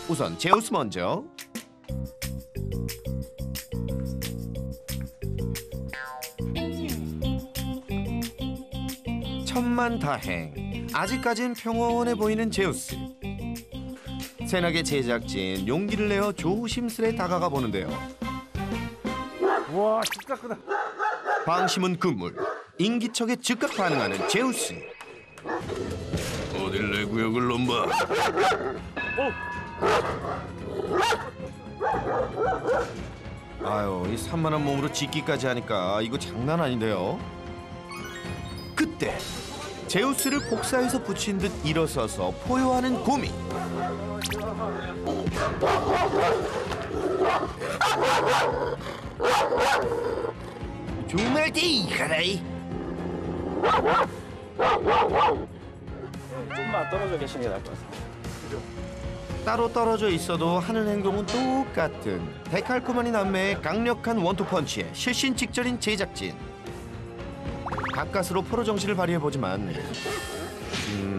우선 제우스 먼저. 천만다행. 아직까진 평온해 보이는 제우스. 새나게 제작진 용기를 내어 조심스레 다가가 보는데요. 와, 진짜 크다. 방심은 금물. 인기척에 즉각 반응하는 제우스. 어딜 내 구역을 넘봐. 아유, 이 산만한 몸으로 짖기까지 하니까 이거 장난 아닌데요. 그때 제우스를 복사해서 붙인 듯 일어서서 포효하는 곰이. 정말 대이가라이. 좀만 떨어져 계시는 게 나을 것 같아요. 따로 떨어져 있어도 하는 행동은 똑같은 데칼코마니 남매의 강력한 원투펀치에 실신 직전인 제작진. 가까스로 프로 정신을 발휘해보지만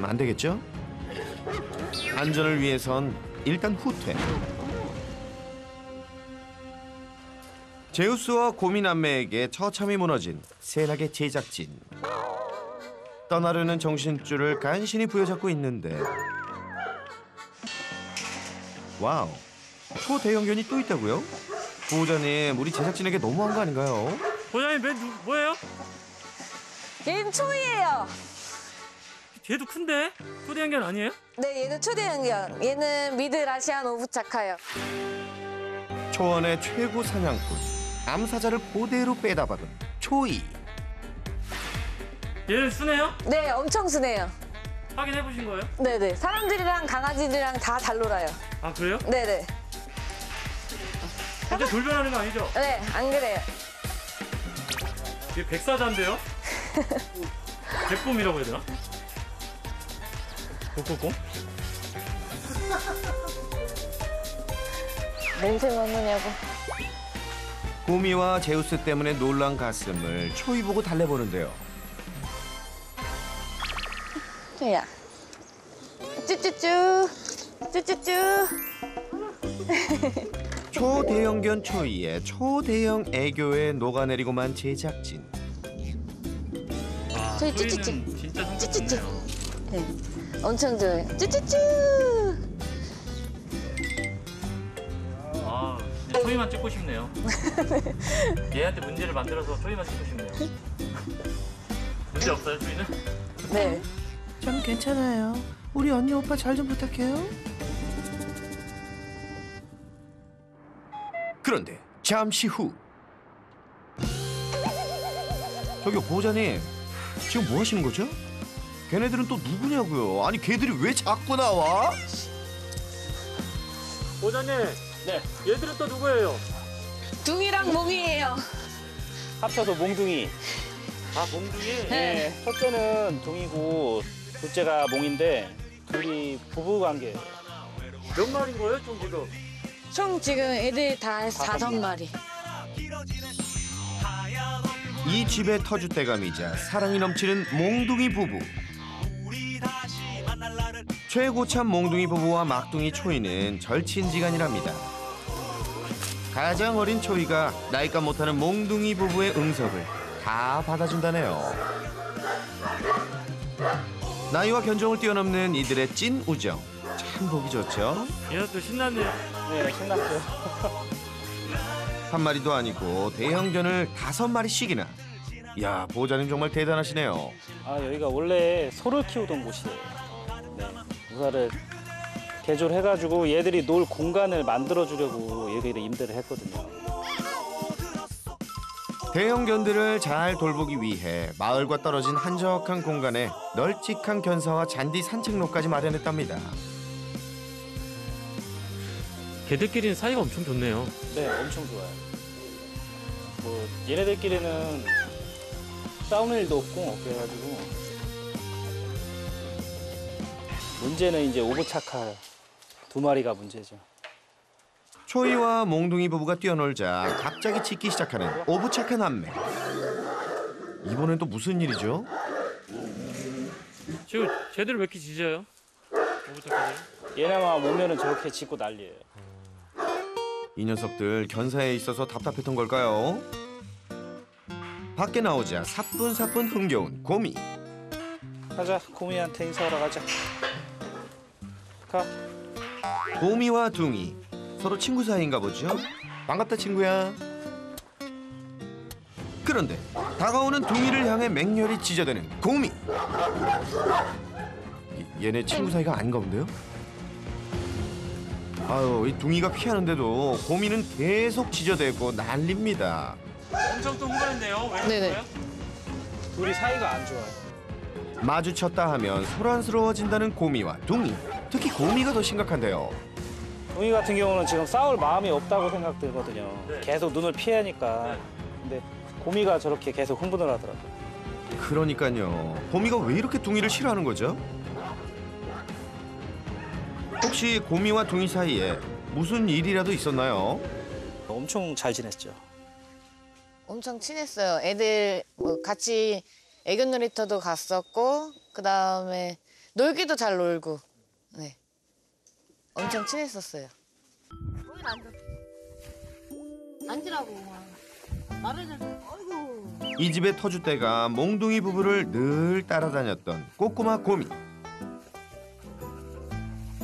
안 되겠죠? 안전을 위해선 일단 후퇴. 제우스와 곰이 남매에게 처참히 무너진 새나게 제작진. 떠나려는 정신줄을 간신히 부여잡고 있는데 와우, 초대형견이 또 있다고요? 부호자님, 우리 제작진에게 너무한 거 아닌가요? 보장님 뭐예요? 얘는 초이예요. 걔도 큰데? 초대형견 아니에요? 네, 얘는 초대형견. 얘는 미들 아시안 오브차카요. 초원의 최고 사냥꾼, 암사자를 그대로 빼다 박은 초이. 얘는 순해요? 네, 엄청 순해요. 확인해 보신 거예요? 네네. 사람들이랑 강아지들이랑 다 잘 놀아요. 아 그래요? 네네. 진짜 돌변하는 거 아니죠? 네, 안 그래요. 이게 백사자인데요? 개꿈이라고 해야 되나? 꼬꼬꼬? 냄새 맡느냐고. 곰이와 제우스 때문에 놀란 가슴을 초이 보고 달래보는데요. 초이야. 쭈쭈쭈. 쭈쭈쭈. 초대형견 초이의 초대형 애교에 녹아내리고만 제작진. 저희 쭈쭈쭈. 진짜 성격 쭈쭈쭈. 좋네요. 네, 엄청 좋아요. 쭈쭈쭈. 아, 이제 초이만 찍고 싶네요. 얘한테 문제를 만들어서 초이만 찍고 싶네요. 문제 없어요, 초이는? 네. 전 괜찮아요. 우리 언니 오빠 잘 좀 부탁해요. 그런데 잠시 후. 저기 보호자님, 지금 뭐 하시는 거죠? 걔네들은 또 누구냐고요? 아니 걔들이 왜 자꾸 나와? 보자님, 네, 얘들은 또 누구예요? 둥이랑 몽이에요. 합쳐서 몽둥이. 아, 몽둥이? 네, 첫째는 둥이고 둘째가 몽인데 둘이 부부 관계예요. 몇 마리인 거예요, 좀 지금? 총 지금 애들 다 해서 5마리. 이 집의 터줏대감이자 사랑이 넘치는 몽둥이 부부. 최고참 몽둥이 부부와 막둥이 초이는 절친지간이랍니다. 가장 어린 초이가 나이가 못하는 몽둥이 부부의 응석을 다 받아준다네요. 나이와 견종을 뛰어넘는 이들의 찐 우정. 참 보기 좋죠? 얘도 신났네요. 네, 신났어요. 한 마리도 아니고 대형견을 5마리씩이나. 이야, 보호자님 정말 대단하시네요. 아, 여기가 원래 소를 키우던 곳이에요. 네, 무사를 개조해가지고 얘들이 놀 공간을 만들어주려고 여기를 임대를 했거든요. 대형견들을 잘 돌보기 위해 마을과 떨어진 한적한 공간에 널찍한 견사와 잔디 산책로까지 마련했답니다. 걔들끼리는 사이가 엄청 좋네요. 네, 엄청 좋아요. 뭐 얘네들끼리는 싸우는 일도 없고 그래가지고 문제는 이제 오브차카 2마리가 문제죠. 초이와 몽둥이 부부가 뛰어놀자 갑자기 짖기 시작하는 오브차카 남매. 이번엔 또 무슨 일이죠? 지금 쟤들 왜 이렇게 짖어요? 오브차카들? 얘네만 오면은 저렇게 짖고 난리예요. 이 녀석들 견사에 있어서 답답했던 걸까요? 밖에 나오자 사뿐사뿐 흥겨운 곰이. 가자, 고미한테 인사하러 가자. 가. 곰이와 둥이 서로 친구 사이인가 보죠? 반갑다 친구야. 그런데 다가오는 둥이를 향해 맹렬히 짖어대는 곰이. 얘네 친구 사이가 아닌가 본데요? 아유, 이 둥이가 피하는데도 곰이는 계속 짖어대고 난립니다. 엄청 또 흥분했네요. 왜 네네. 그래요? 둘이 사이가 안 좋아요. 마주쳤다 하면 소란스러워진다는 곰이와 둥이. 특히 곰이가 더 심각한데요. 동이 같은 경우는 지금 싸울 마음이 없다고 생각되거든요. 네. 계속 눈을 피하니까. 네. 근데 고미가 저렇게 계속 흥분을 하더라고요. 그러니까요. 곰이가 왜 이렇게 둥이를 싫어하는 거죠? 혹시 곰이와 둥이 사이에 무슨 일이라도 있었나요? 엄청 잘 지냈죠. 엄청 친했어요. 애들 뭐 같이 애교 놀이터도 갔었고 그다음에 놀기도 잘 놀고. 네. 엄청 친했었어요. 거기 앉아. 앉으라고. 말을 좀. 어이구. 이 집의 터줏대가 몽둥이 부부를 늘 따라다녔던 꼬꼬마 곰이.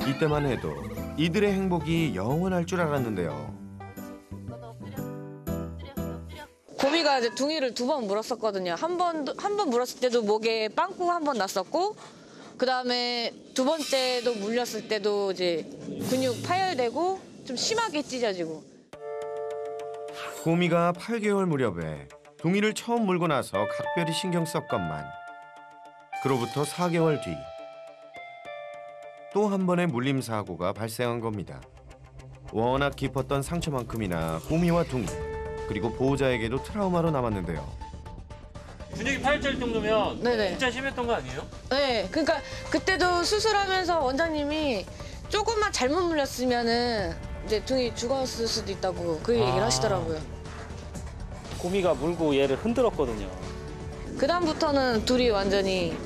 이때만 해도 이들의 행복이 영원할 줄 알았는데요. 너도 엎드려. 엎드려. 곰이가 이제 둥이를 2번 물었었거든요. 한 번 물었을 때도 목에 빵꾸 한 번 났었고, 그 다음에 2번째도 물렸을 때도 이제 근육 파열되고 좀 심하게 찢어지고. 곰이가 8개월 무렵에 둥이를 처음 물고 나서 각별히 신경 썼건만 그로부터 4개월 뒤 또 한 번의 물림 사고가 발생한 겁니다. 워낙 깊었던 상처만큼이나 곰이와 둥이 그리고 보호자에게도 트라우마로 남았는데요. 근육이 파열될 정도면 네네. 진짜 심했던 거 아니에요? 네, 그러니까 그때도 수술하면서 원장님이 조금만 잘못 물렸으면은 이제 둥이 죽었을 수도 있다고 그 얘기를 하시더라고요. 고미가 물고 얘를 흔들었거든요. 그 다음부터는 둘이 완전히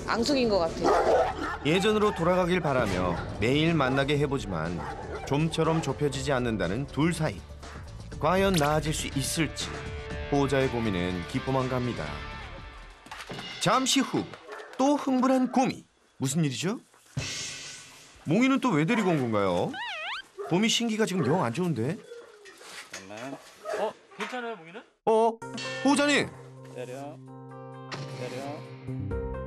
앙숙인 것 같아요. 예전으로 돌아가길 바라며 매일 만나게 해보지만 좀처럼 좁혀지지 않는다는 둘 사이. 과연 나아질 수 있을지 보호자의 고민은 기뻐만 갑니다. 잠시 후 또 흥분한 곰이. 무슨 일이죠? 몽이는 또 왜 데리고 온 건가요? 곰이 신기가 지금 영 안 좋은데? 잠깐만. 괜찮아요, 몽이는? 보호자님! 때려. 때려.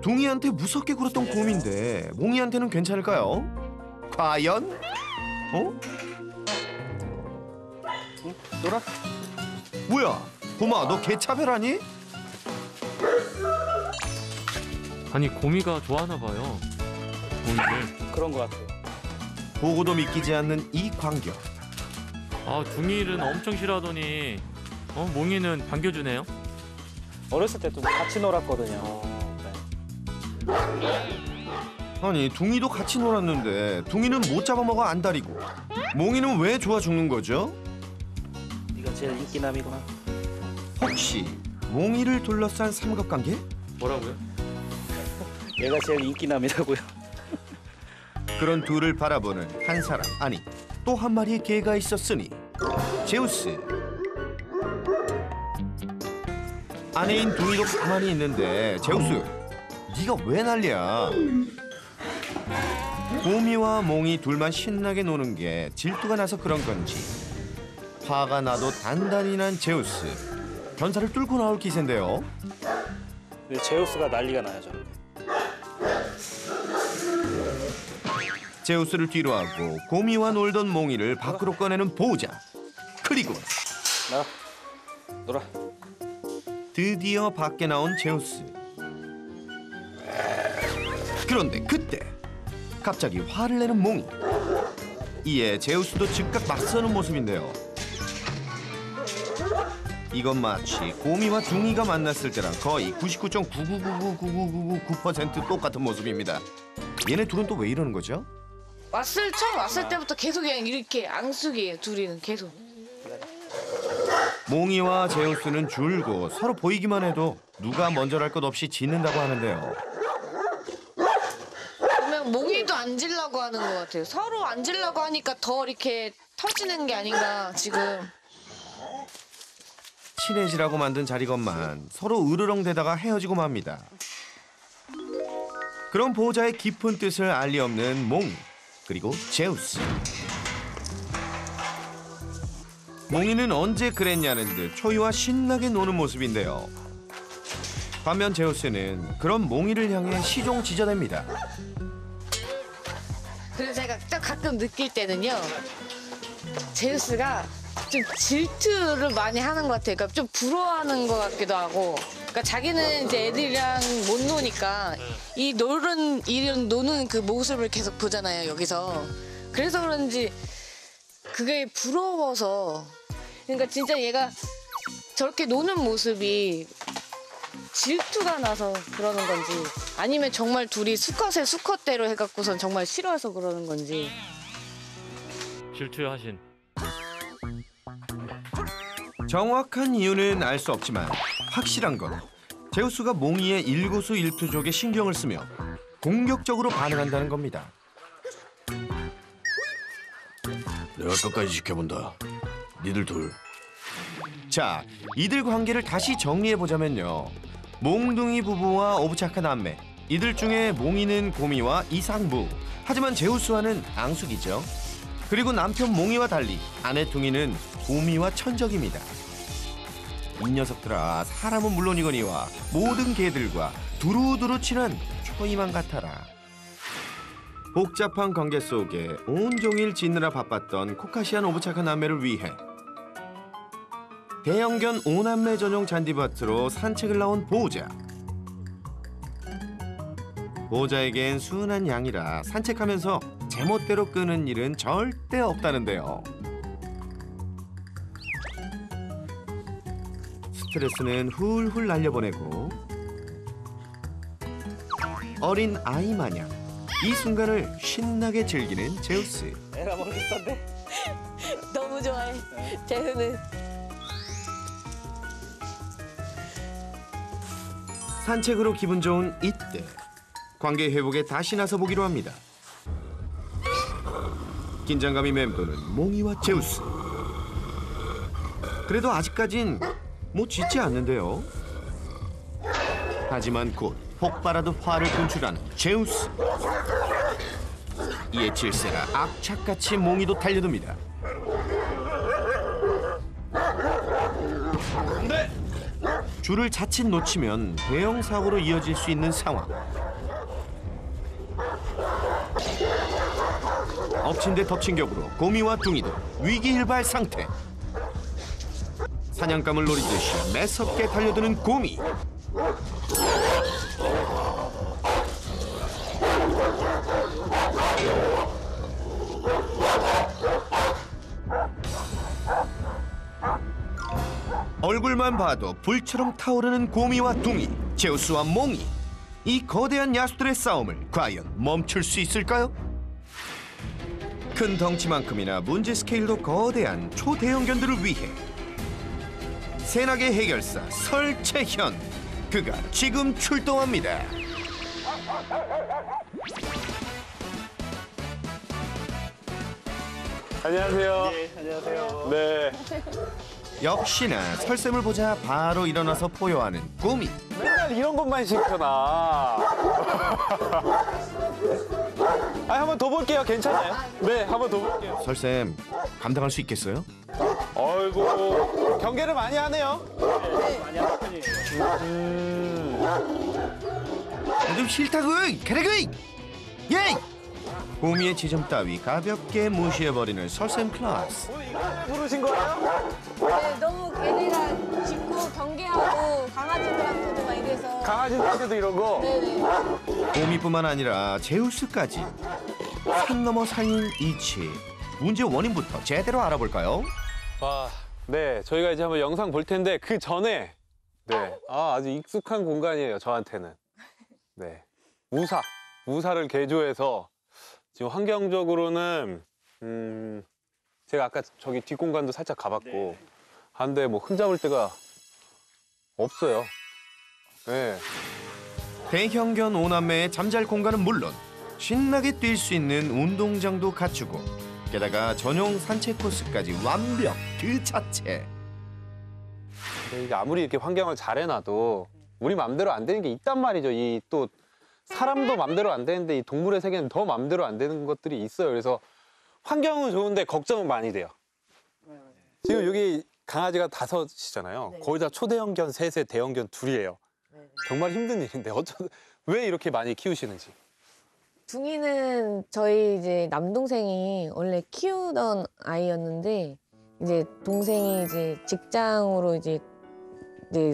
둥이한테 무섭게 굴었던 곰인데 몽이한테는 괜찮을까요? 과연? 놀아. 뭐야? 곰아, 너 개 차별하니? 아니, 곰이가 좋아하나 봐요. 곰이를. 그런 것 같아요. 보고도 믿기지 않는 이 광경. 아, 둥이는 엄청 싫어하더니 몽이는 반겨주네요. 어렸을 때도 같이 놀았거든요. 네. 아니, 둥이도 같이 놀았는데 둥이는 못 잡아먹어 안달이고 몽이는 왜 좋아 죽는 거죠? 네가 제일 인기남이구나. 혹시 몽이를 둘러싼 삼각관계? 뭐라고요? 얘가 제일 인기남이라고요. 그런 둘을 바라보는 한 사람, 아니 또 한 마리의 개가 있었으니 제우스. 아내인 둥이도 가만히 있는데 제우스, 네가 왜 난리야? 곰이와 몽이 둘만 신나게 노는 게 질투가 나서 그런 건지 화가 나도 단단히 난 제우스. 견사를 뚫고 나올 기세인데요. 근데 제우스가 난리가 나요, 저렇게. 제우스를 뒤로 하고 곰이와 놀던 몽이를 밖으로 꺼내는 보호자. 그리고 나가. 놀아. 드디어 밖에 나온 제우스. 그런데 그때 갑자기 화를 내는 몽이. 이에 제우스도 즉각 맞서는 모습인데요. 이건 마치 곰이와 둥이가 만났을 때랑 거의 99.9999999% 똑같은 모습입니다. 얘네 둘은 또 왜 이러는 거죠? 처음 왔을 때부터 계속 그냥 이렇게 앙숙이에요. 둘이는 계속. 몽이와 제우스는 줄고 서로 보이기만 해도 누가 먼저랄 것 없이 짖는다고 하는데요. 그러면 몽이도 앉으려고 하는 것 같아요. 서로 앉으려고 하니까 더 이렇게 터지는 게 아닌가 지금. 친해지라고 만든 자리건만 서로 으르렁대다가 헤어지고 맙니다. 그런 보호자의 깊은 뜻을 알 리 없는 몽이, 그리고 제우스. 몽이는 언제 그랬냐는 듯 초이와 신나게 노는 모습인데요. 반면 제우스는 그런 몽이를 향해 시종지전됩니다. 그래서 제가 딱 가끔 느낄 때는요. 제우스가 좀 질투를 많이 하는 것 같아요. 그러니까 좀 부러워하는 것 같기도 하고. 그러니까 자기는 이제 애들이랑 못 노니까 이런 노는 그 모습을 계속 보잖아요, 여기서. 그래서 그런지 그게 부러워서. 그러니까 진짜 얘가 저렇게 노는 모습이 질투가 나서 그러는 건지 아니면 정말 둘이 수컷의 수컷대로 해갖고선 정말 싫어해서 그러는 건지. 질투하신. 정확한 이유는 알 수 없지만 확실한 건 제우스가 몽이의 일거수일투족에 신경을 쓰며 공격적으로 반응한다는 겁니다. 내가 끝까지 지켜본다. 니들 둘. 자, 이들 관계를 다시 정리해보자면요. 몽둥이 부부와 오브차카 남매. 이들 중에 몽이는 고미와 이상부. 하지만 제우스와는 앙숙이죠. 그리고 남편 몽이와 달리 아내 둥이는 고미와 천적입니다. 이 녀석들아, 사람은 물론이거니와 모든 개들과 두루두루 친한 초이만 같아라. 복잡한 관계 속에 온종일 짓느라 바빴던 코카시안 오브차카 남매를 위해 대형견 5남매 전용 잔디밭으로 산책을 나온 보호자. 보호자에겐 순한 양이라 산책하면서 제멋대로 끄는 일은 절대 없다는데요. 스트레스는 훌훌 날려보내고 어린 아이 마냥 이 순간을 신나게 즐기는 제우스. 애가 먹겠던데? 너무 좋아해. 제우는. 산책으로 기분 좋은 이때 관계 회복에 다시 나서보기로 합니다. 긴장감이 맴도는 몽이와 제우스. 그래도 아직까진 뭐 짖지 않는데요. 하지만 곧 폭발하듯 화를 분출하는 제우스. 이에 질세라 악착같이 몽이도 달려듭니다. 줄을 자칫 놓치면 대형 사고로 이어질 수 있는 상황. 엎친 데 덮친 격으로 고미와 둥이도 위기일발 상태. 사냥감을 노리듯이 매섭게 달려드는 고미. 얼굴만 봐도 불처럼 타오르는 고미와 둥이, 제우스와 몽이. 이 거대한 야수들의 싸움을 과연 멈출 수 있을까요? 큰 덩치만큼이나 문제 스케일도 거대한 초대형견들을 위해 세나게 해결사 설채현, 그가 지금 출동합니다. 안녕하세요. 네, 안녕하세요. 네. 역시나 설쌤을 보자 바로 일어나서 포효하는 고미. 맨날 이런 것만 시켜놔. 아, 한번 더 볼게요. 괜찮아요? 네, 한번 더 볼게요. 설쌤, 감당할 수 있겠어요? 어이구, 경계를 많이 하네요. 많이 하는 편이에요. 좀 싫다구이! 가라구이! 예이! 고미의 지점 따위 가볍게 무시해버리는 설쌤 클래스. 부르신 거예요? 네, 너무 걔네가 짖고 경계하고 강아지들한테도 막 이래서. 강아지들한테도 이런 거? 네네. 고미뿐만 아니라 제우스까지. 산 넘어 산인 이치. 문제 원인부터 제대로 알아볼까요? 와, 네. 저희가 이제 한번 영상 볼 텐데 그 전에 아주 익숙한 공간이에요. 저한테는. 네. 우사를 개조해서 지금 환경적으로는 제가 아까 저기 뒷공간도 살짝 가봤고 한데 뭐 흠잡을 데가 없어요. 네. 대형견 5남매의 잠잘 공간은 물론 신나게 뛸 수 있는 운동장도 갖추고 게다가 전용 산책 코스까지 완벽 그 자체. 근데 이게 아무리 이렇게 환경을 잘 해놔도 우리 맘대로 안 되는 게 있단 말이죠. 이 또 사람도 맘대로 안 되는데 이 동물의 세계는 더 맘대로 안 되는 것들이 있어요. 그래서 환경은 좋은데 걱정은 많이 돼요. 지금 여기 강아지가 5이잖아요. 거의 다 초대형견 3에 대형견 2이에요. 정말 힘든 일인데 왜 이렇게 많이 키우시는지. 둥이는 저희 이제 남동생이 원래 키우던 아이였는데 이제 동생이 이제 직장으로 이제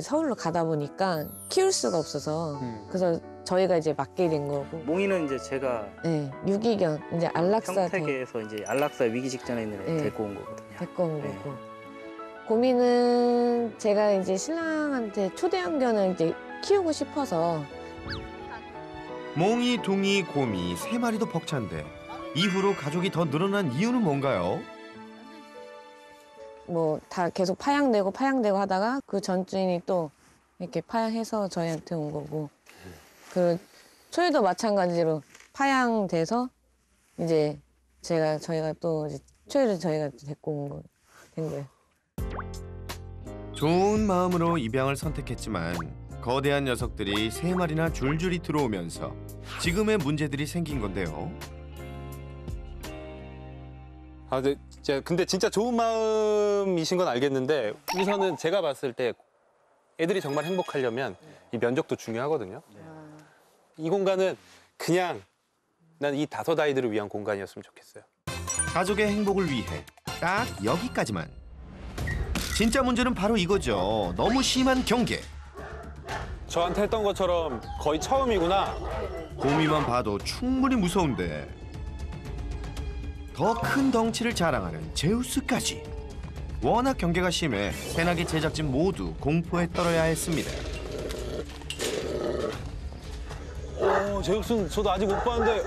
서울로 가다 보니까 키울 수가 없어서 그래서 저희가 이제 맡게 된 거고. 몽이는 이제 제가 네, 유기견 이제 안락사 평택에서 이제 안락사 위기 직전에 있는 애 네. 데리고 온 거거든요. 데리고 온 네. 거고. 고민은 제가 이제 신랑한테 초대형견을 이제 키우고 싶어서 몽이, 둥이, 곰이 3마리도 벅찬데 이후로 가족이 더 늘어난 이유는 뭔가요? 뭐 다 계속 파양되고 하다가 그 전 주인이 또 이렇게 파양해서 저희한테 온 거고 그 초이도 마찬가지로 파양돼서 이제 저희가 또 이제 초이를 저희가 데리고 된 거예요. 좋은 마음으로 입양을 선택했지만 거대한 녀석들이 3마리나 줄줄이 들어오면서 지금의 문제들이 생긴 건데요. 근데 진짜 좋은 마음이신 건 알겠는데 우선은 제가 봤을 때 애들이 정말 행복하려면 이 면적도 중요하거든요. 이 공간은 그냥 난 이 5아이들을 위한 공간이었으면 좋겠어요. 가족의 행복을 위해 딱 여기까지만. 진짜 문제는 바로 이거죠. 너무 심한 경계. 저한테 했던 것처럼 거의 처음이구나. 곰이만 봐도 충분히 무서운데 더 큰 덩치를 자랑하는 제우스까지. 워낙 경계가 심해 새나기 제작진 모두 공포에 떨어야 했습니다. 제육슨 저도 아직 못 봤는데.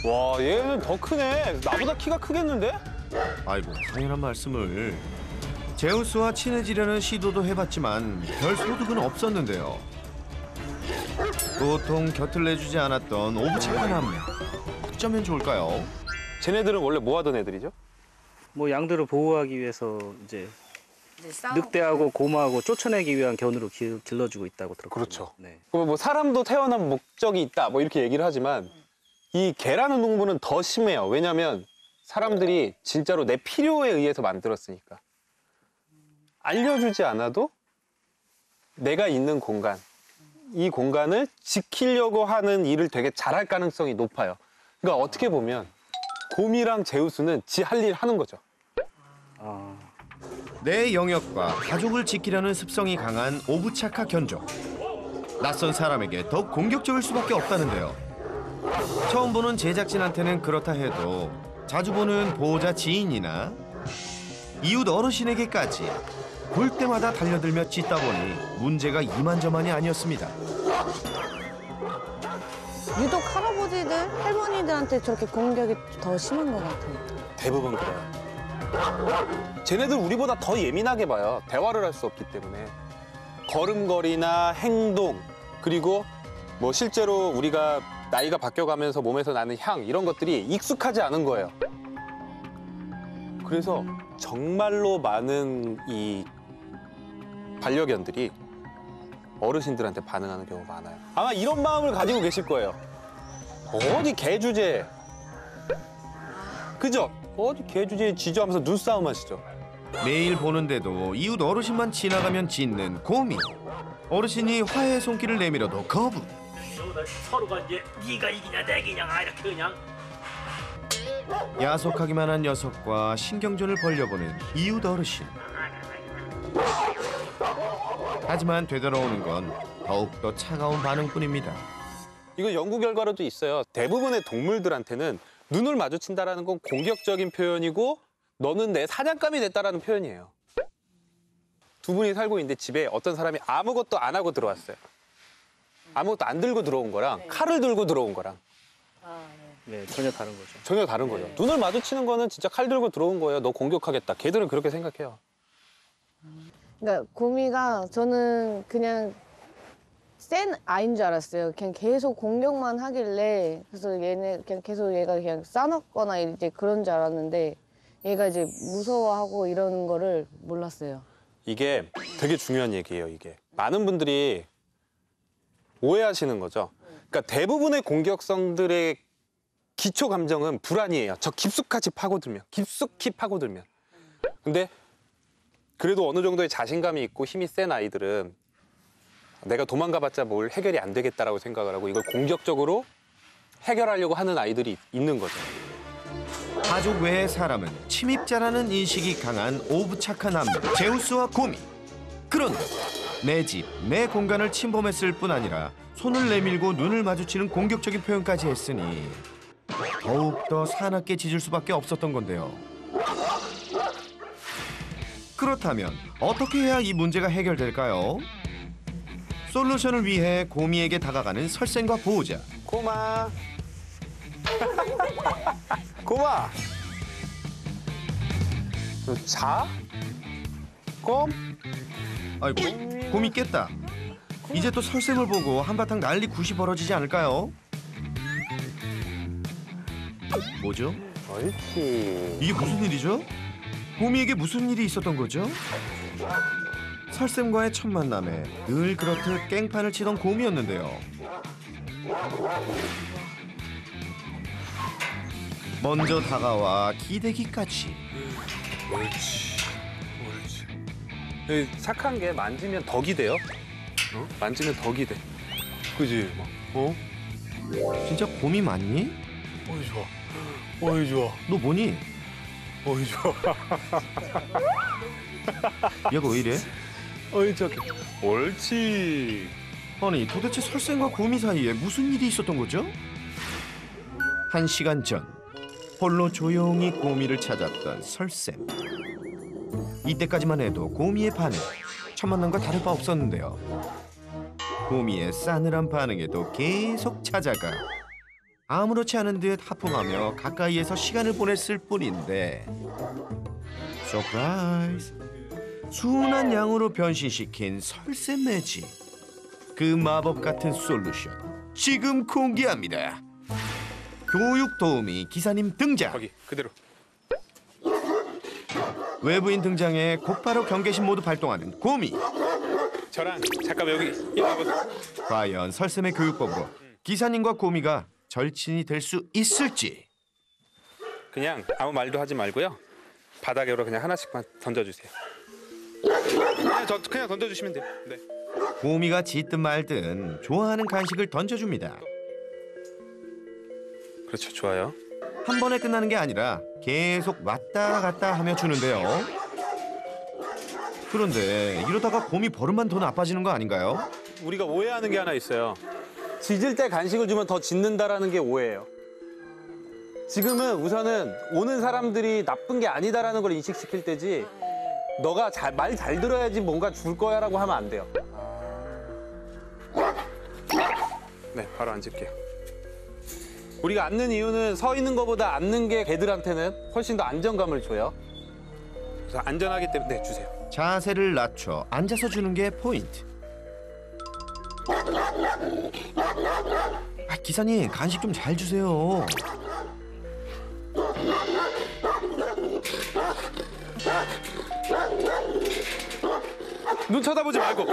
와, 얘는 더 크네. 나보다 키가 크겠는데? 아이고, 당연한 말씀을. 제우스와 친해지려는 시도도 해봤지만 별 소득은 없었는데요. 도통 곁을 내주지 않았던 오부착한 어쩌면 좋을까요? 쟤네들은 원래 뭐 하던 애들이죠? 뭐 양들을 보호하기 위해서 이제 늑대하고 곰하고 쫓아내기 위한 견으로 길러주고 있다고 들었거든요. 그렇죠. 네. 그럼 뭐 사람도 태어난 목적이 있다 뭐 이렇게 얘기를 하지만 이 개라는 동물은 더 심해요. 왜냐면 사람들이 진짜로 내 필요에 의해서 만들었으니까. 알려주지 않아도 내가 있는 공간, 이 공간을 지키려고 하는 일을 되게 잘할 가능성이 높아요. 그러니까 어떻게 보면 곰이랑 제우스는 지 할 일 하는 거죠. 아, 내 영역과 가족을 지키려는 습성이 강한 오부차카 견종. 낯선 사람에게 더 공격적일 수밖에 없다는데요. 처음 보는 제작진한테는 그렇다 해도 자주 보는 보호자 지인이나 이웃 어르신에게까지 볼 때마다 달려들며 짖다 보니 문제가 이만저만이 아니었습니다. 유독 할아버지들, 할머니들한테 저렇게 공격이 더 심한 것 같아요. 대부분 그래요. 쟤네들 우리보다 더 예민하게 봐요. 대화를 할 수 없기 때문에. 걸음걸이나 행동, 그리고 뭐 실제로 우리가 나이가 바뀌어가면서 몸에서 나는 향 이런 것들이 익숙하지 않은 거예요. 그래서 정말로 많은 이 반려견들이 어르신들한테 반응하는 경우가 많아요. 아마 이런 마음을 가지고 계실 거예요. 어디 개 주제에. 그죠? 어디 개 주제에 짖어하면서 눈싸움 하시죠. 매일 보는데도 이웃 어르신만 지나가면 짖는 곰이. 어르신이 화해의 손길을 내밀어도 거부. 서로가 이제 네가 이기냐 내가 이기냐 이렇게 그냥 야속하기만 한 녀석과 신경전을 벌려보는 이웃 어르신. 하지만 되돌아오는 건 더욱더 차가운 반응뿐입니다. 이거 연구 결과로도 있어요. 대부분의 동물들한테는 눈을 마주친다라는 건 공격적인 표현이고 너는 내 사냥감이 됐다라는 표현이에요. 두 분이 살고 있는데 집에 어떤 사람이 아무것도 안 하고 들어왔어요. 아무것도 안 들고 들어온 거랑 칼을 들고 들어온 거랑 네, 전혀 다른 거죠. 전혀 다른 거죠. 눈을 마주치는 거는 진짜 칼 들고 들어온 거예요. 너 공격하겠다. 걔들은 그렇게 생각해요. 그러니까 곰이가 저는 그냥 센 아이인 줄 알았어요. 그냥 계속 공격만 하길래 그래서 얘네 그냥 계속 얘가 그냥 싸놨거나 이제 그런 줄 알았는데 얘가 이제 무서워하고 이러는 거를 몰랐어요. 이게 되게 중요한 얘기예요, 이게. 많은 분들이 오해하시는 거죠. 그러니까 대부분의 공격성들의 기초 감정은 불안이에요. 저 깊숙이 파고들면. 근데 그래도 어느 정도의 자신감이 있고 힘이 센 아이들은 내가 도망가봤자 뭘 해결이 안 되겠다라고 생각을 하고 이걸 공격적으로 해결하려고 하는 아이들이 있는 거죠. 가족 외의 사람은 침입자라는 인식이 강한 오부착한 남매 제우스와 고미. 그런데 내 집, 내 공간을 침범했을 뿐 아니라 손을 내밀고 눈을 마주치는 공격적인 표현까지 했으니 더욱더 사납게 짖을 수밖에 없었던 건데요. 그렇다면 어떻게 해야 이 문제가 해결될까요? 솔루션을 위해 고미에게 다가가는 설생과 보호자. 고마. 고마. 너 자? 꼼? 아이고, 고미 깼다. 이제 또 설생을 보고 한바탕 난리 굿이 벌어지지 않을까요? 뭐죠? 옳지. 이게 무슨 일이죠? 고미에게 무슨 일이 있었던 거죠? 설쌤과의 첫 만남에 늘 그렇듯 깽판을 치던 고미였는데요. 먼저 다가와 기대기까지. 옳지. 착한 게 만지면 덕이 돼요. 어? 만지면 덕이 돼. 그지? 막, 어? 진짜 고미 맞니? 어이 좋아. 어이 좋아. 너 뭐니? 어이 좋아. 얘가 왜 이래? 어이 착해. 옳지. 아니 도대체 설쌤과 고미 사이에 무슨 일이 있었던 거죠? 1시간 전 홀로 조용히 고미를 찾았던 설쌤. 이때까지만 해도 고미의 반응 첫 만남과 다를 바 없었는데요. 고미의 싸늘한 반응에도 계속 찾아가 아무렇지 않은 듯 하품하며 가까이에서 시간을 보냈을 뿐인데 서프라이즈! 순한 양으로 변신시킨 설쌤 매직. 그 마법 같은 솔루션 지금 공개합니다. 교육 도우미 기사님 등장. 거기 그대로. 외부인 등장에 곧바로 경계심 모드 발동하는 고미. 저랑 잠깐 여기 이리 와보세요. 과연 설쌤의 교육법으로 기사님과 고미가 절친이 될 수 있을지. 그냥 아무 말도 하지 말고요. 바닥으로 그냥 하나씩만 던져주세요. 그냥 던져주시면 돼요. 네. 고미가 짖든 말든 좋아하는 간식을 던져줍니다. 그렇죠. 좋아요. 한 번에 끝나는 게 아니라 계속 왔다 갔다 하며 주는데요. 그런데 이러다가 고미 버릇만 더 나빠지는 거 아닌가요? 우리가 오해하는 게 하나 있어요. 짖을 때 간식을 주면 더 짖는다라는 게 오해예요. 지금은 우선은 오는 사람들이 나쁜 게 아니다라는 걸 인식시킬 때지 너가 말 잘 들어야지 뭔가 줄 거야라고 하면 안 돼요. 네, 바로 앉을게요. 우리가 앉는 이유는 서 있는 것보다 앉는 게 개들한테는 훨씬 더 안정감을 줘요. 그래서 안전하기 때문에 네, 주세요. 자세를 낮춰 앉아서 주는 게 포인트. 기사님 간식 좀 잘 주세요. 눈 쳐다보지 말고.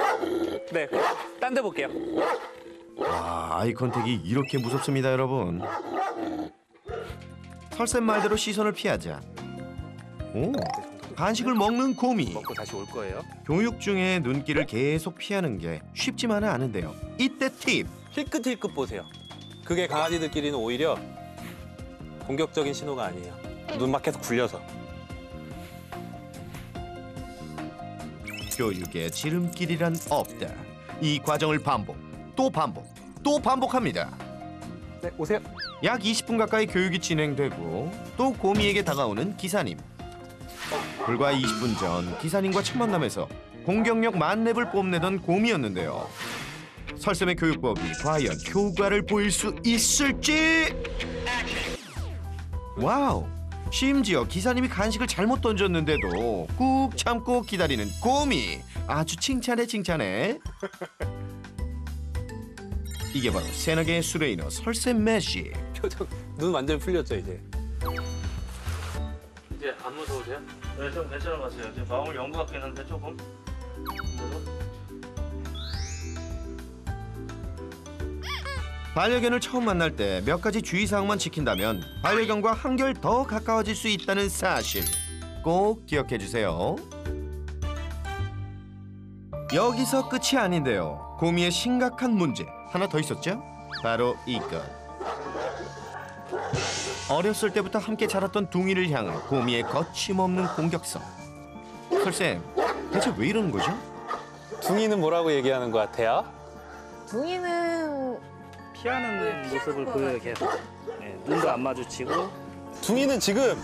네, 딴 데 볼게요. 와, 아이 컨택이 이렇게 무섭습니다, 여러분. 설쌤 말대로 시선을 피하자. 오, 간식을 먹는 고미. 먹고 다시 올 거예요. 교육 중에 눈길을 계속 피하는 게 쉽지만은 않은데요. 이때 팁. 힐끗힐끗 보세요. 그게 강아지들끼리는 오히려 공격적인 신호가 아니에요. 눈 막 계속 굴려서. 교육에 지름길이란 없다. 이 과정을 반복, 또 반복, 또 반복합니다. 네, 오세요. 약 20분 가까이 교육이 진행되고 또 고미에게 다가오는 기사님. 불과 20분 전 기사님과 첫 만남에서 공격력 만렙을 뽐내던 고미였는데요. 설쌤의 교육법이 과연 효과를 보일 수 있을지? 와우! 심지어 기사님이 간식을 잘못 던졌는데도 꾹 참고 기다리는 고미. 아주 칭찬해 칭찬해. 이게 바로 새나개의 수레이너 설쌤 매직. 표정 눈 완전 풀렸죠 이제. 이제 안 무서우세요? 네, 좀 괜찮은 것 같아요. 지금 마음을 연구 같긴 한데 조금. 반려견을 처음 만날 때 몇 가지 주의사항만 지킨다면 반려견과 한결 더 가까워질 수 있다는 사실 꼭 기억해 주세요. 여기서 끝이 아닌데요. 고미의 심각한 문제 하나 더 있었죠? 바로 이것. 어렸을 때부터 함께 자랐던 둥이를 향한 고미의 거침없는 공격성. 설쌤, 대체 왜 이러는 거죠? 둥이는 뭐라고 얘기하는 것 같아요? 둥이는 피하는 모습을 보여요 계속. 네, 눈도 안 마주치고. 둥이는 지금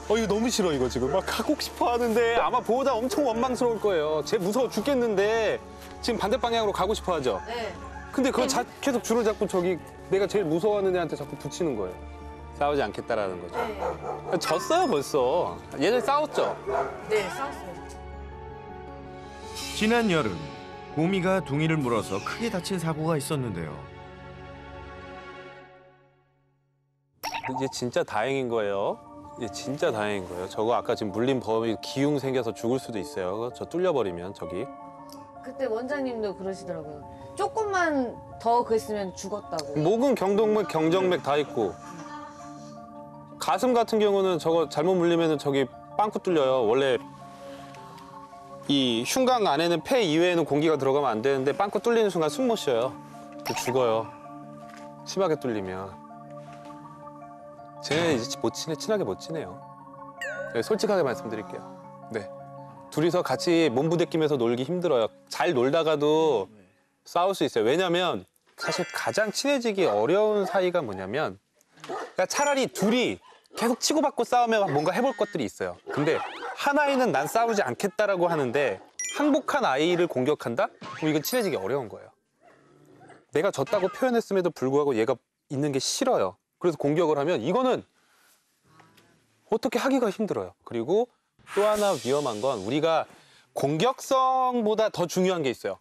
이거 너무 싫어 이거 지금 막 가고 싶어 하는데 아마 보호자 엄청 원망스러울 거예요. 쟤 무서워 죽겠는데 지금 반대 방향으로 가고 싶어 하죠. 네. 근데 그걸 계속 줄을 잡고 저기 내가 제일 무서워하는 애한테 자꾸 붙이는 거예요. 싸우지 않겠다라는 거죠. 졌어요 벌써. 얘들 싸웠죠. 네, 싸웠어요. 지난 여름 고미가 둥이를 물어서 크게 다친 사고가 있었는데요. 이제 진짜 다행인 거예요. 이제 진짜 다행인 거예요. 저거 아까 지금 물린 범이 기흉 생겨서 죽을 수도 있어요. 저 뚫려버리면 저기. 그때 원장님도 그러시더라고요. 조금만 더 그랬으면 죽었다고. 목은 경동맥, 경정맥 다 있고 가슴 같은 경우는 저거 잘못 물리면 저기 빵꾸 뚫려요. 원래 이 흉곽 안에는 폐 이외에는 공기가 들어가면 안 되는데 빵꾸 뚫리는 순간 숨 못 쉬어요. 죽어요. 심하게 뚫리면. 쟤는 이제 친하게 못 지내요. 네, 솔직하게 말씀드릴게요. 네. 둘이서 같이 몸 부대끼면서 놀기 힘들어요. 잘 놀다가도 싸울 수 있어요. 왜냐면 사실 가장 친해지기 어려운 사이가 뭐냐면 그러니까 차라리 둘이 계속 치고받고 싸우면 뭔가 해볼 것들이 있어요. 근데 한 아이는 난 싸우지 않겠다라고 하는데 항복한 아이를 공격한다? 그럼 이건 친해지기 어려운 거예요. 내가 졌다고 표현했음에도 불구하고 얘가 있는 게 싫어요. 그래서 공격을 하면 이거는 어떻게 하기가 힘들어요. 그리고 또 하나 위험한 건 우리가 공격성보다 더 중요한 게 있어요.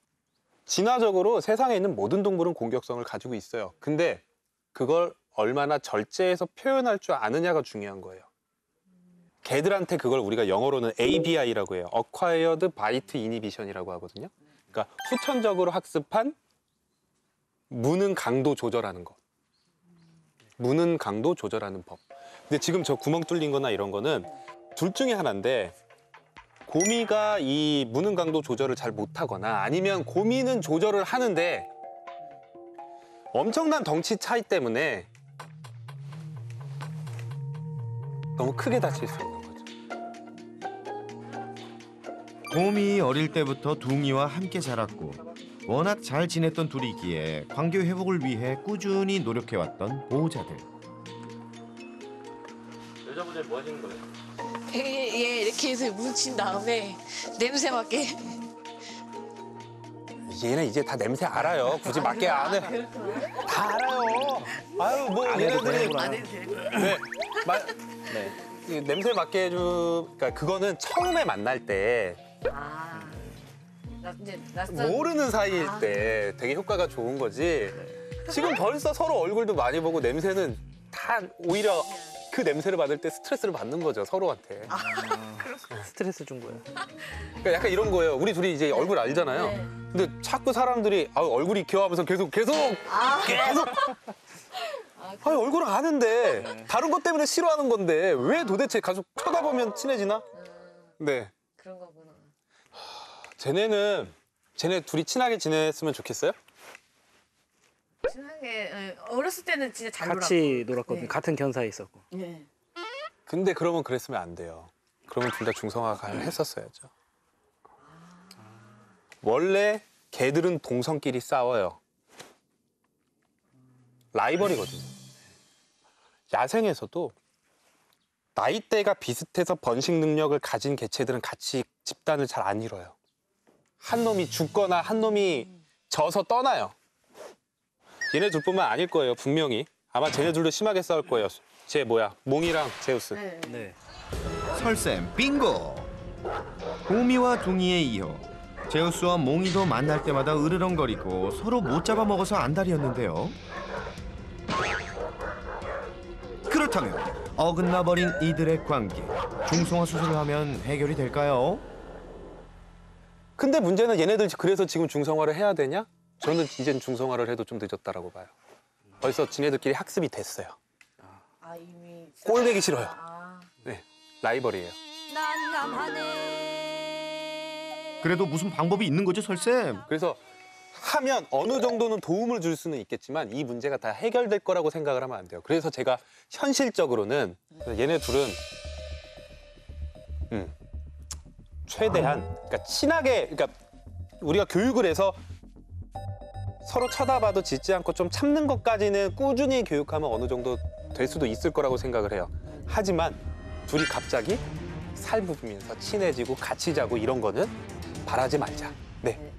진화적으로 세상에 있는 모든 동물은 공격성을 가지고 있어요. 근데 그걸 얼마나 절제해서 표현할 줄 아느냐가 중요한 거예요. 개들한테 그걸 우리가 영어로는 ABI라고 해요. Acquired Bite Inhibition이라고 하거든요. 그러니까 후천적으로 학습한 무는 강도 조절하는 것. 무는 강도 조절하는 법. 근데 지금 저 구멍 뚫린 거나 이런 거는 둘 중에 하나인데 고미가 이 무는 강도 조절을 잘 못하거나 아니면 고미는 조절을 하는데 엄청난 덩치 차이 때문에 너무 크게 다칠 수 있는 거죠. 고미 어릴 때부터 둥이와 함께 자랐고 워낙 잘 지냈던 둘이기에 관계 회복을 위해 꾸준히 노력해왔던 보호자들. 여자분들 뭐 하시는 거예요? 얘 이렇게 해서 뭉친 다음에 냄새 맡게. 얘는 이제 다 냄새 알아요. 굳이 맡게 안 해. 다 알아요. 아유 뭐 얘네들이 네, 네. 이 냄새 맡게 해주. 그러니까 그거는 처음에 만날 때 이제 낯선. 모르는 사이일 때 되게 효과가 좋은 거지. 지금 벌써 서로 얼굴도 많이 보고 냄새는 다 오히려 그 냄새를 받을 때 스트레스를 받는 거죠 서로한테. 스트레스 준 거예요. 그러니까 약간 이런 거예요. 우리 둘이 이제 얼굴 알잖아요. 근데 자꾸 사람들이 얼굴이 귀여워하면서 계속 얼굴을 아는데 다른 것 때문에 싫어하는 건데 왜 도대체 가서 쳐다보면 친해지나? 네. 그런 거구나. 쟤네 둘이 친하게 지냈으면 좋겠어요? 친하게 어렸을 때는 진짜 잘 같이 놀았고. 놀았거든요. 네. 같은 견사에 있었고. 네. 근데 그러면 그랬으면 안 돼요. 그러면 둘 다 중성화를 했었어야죠. 원래 개들은 동성끼리 싸워요. 라이벌이거든요. 야생에서도 나이대가 비슷해서 번식 능력을 가진 개체들은 같이 집단을 잘 안 이뤄요. 한 놈이 죽거나 한 놈이 져서 떠나요. 얘네 둘뿐만 아닐 거예요, 분명히. 아마 쟤네 둘도 심하게 싸울 거예요. 쟤 뭐야, 몽이랑 제우스. 네. 설쌤 빙고! 고미와 둥이에 이어 제우스와 몽이도 만날 때마다 으르렁거리고 서로 못 잡아먹어서 안달이었는데요. 그렇다면 어긋나버린 이들의 관계, 중성화 수술을 하면 해결이 될까요? 근데 문제는 얘네들 그래서 지금 중성화를 해야 되냐? 저는 이젠 중성화를 해도 좀 늦었다라고 봐요. 벌써 지네들끼리 학습이 됐어요. 아 이미 꼴배기 싫어요. 네, 라이벌이에요. 그래도 무슨 방법이 있는 거죠, 설쌤? 그래서 하면 어느 정도는 도움을 줄 수는 있겠지만 이 문제가 다 해결될 거라고 생각을 하면 안 돼요. 그래서 제가 현실적으로는 얘네 둘은 최대한 그러니까 친하게 그러니까 우리가 교육을 해서 서로 쳐다봐도 짖지 않고 좀 참는 것까지는 꾸준히 교육하면 어느 정도 될 수도 있을 거라고 생각을 해요. 하지만 둘이 갑자기 살부비면서 친해지고 같이 자고 이런 거는 바라지 말자. 네.